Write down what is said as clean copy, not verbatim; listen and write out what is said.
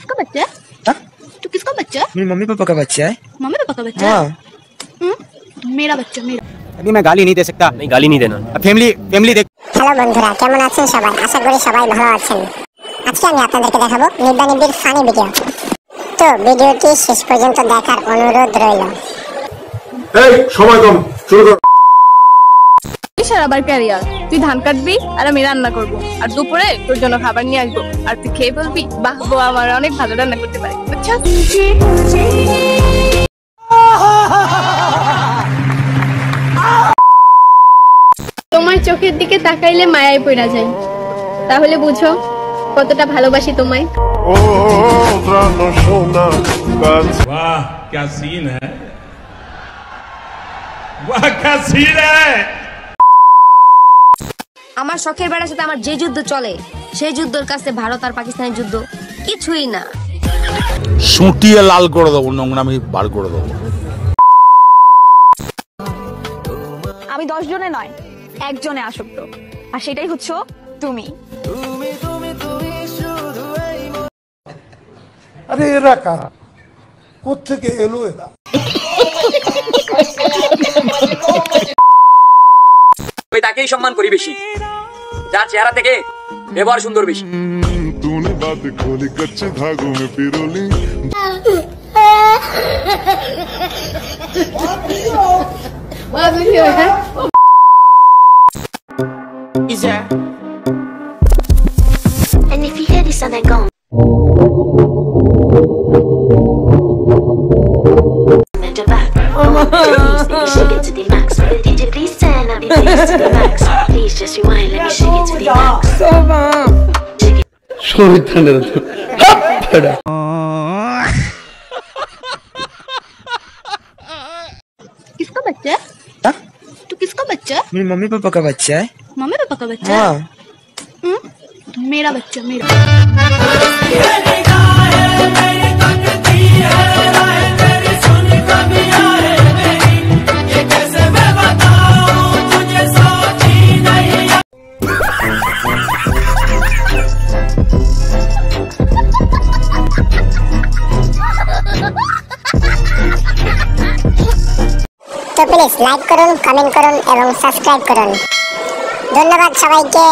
किसका बच्चा है? तू किसका बच्चा है? मेरी मम्मी पापा का बच्चा है। मम्मी पापा का बच्चा है? मेरा बच्चा मेरा। अभी मैं गाली नहीं दे सकता। नहीं गाली नहीं देना। फैमिली देख। হ্যালো বন্ধুরা, কেমন আছেন সবাই? আশা করি সবাই ভালো আছেন। আজকে আমি আপনাদেরকে দেখাবো নিব্বা নিব্বির ফানি ভিডিও। তো ভিডিওটি শেষ পর্যন্ত দেখার অনুরোধ রইল। এই সময় কম, শুরু কর। আবার ক্যারিয়ার, তুই ধান কাটবি আর আমি রান্না করব, আর দুপুরে তোর জন্য খাবার নিয়ে আসবো, আর তুই খেয়ে বলবি বাহ বউ আমার অনেক ভালো রান্না করতে পারে। আচ্ছা তোমার চোখের দিকে তাকাইলে মায়ায় পড়া যায়, তাহলে বুঝো কতটা ভালোবাসি তোমায়। वाह क्या सीन है, वाह क्या सीन है। আমার শখের বেড়ার সাথে আমার যে যুদ্ধ চলে সেই যুদ্ধের কাছে ভারত আর পাকিস্তানের যুদ্ধ কিছুই না। সুটিয়ে লাল করে দেবো, নোংরামি বার করে দেবো। আমি 10 জনে নয়, একজনে আসক্ত, আর সেটাই হচ্ছে তুমি। আরে এরা কারা, কোত্থেকে এলো এরা? আমি তাকেই সম্মান করি বেশি যার চেহারা থেকে ব্যবহার সুন্দর বেশি। तूने बात खोली कच्चे धागों में पिरोली। And if you hear this on that gong, shake it to the max. DJ please turn up the bass to the max. Please just rewind, let me shake it to the max. किसका बच्चा है? तू किसका बच्चा है? मेरी mummy papa का बच्चा है। मम्मी पापा का बच्चा है? मेरा बच्चा मेरा। তো প্লিজ লাইক করুন, কমেন্ট করুন এবং সাবস্ক্রাইব করুন। ধন্যবাদ সবাইকে।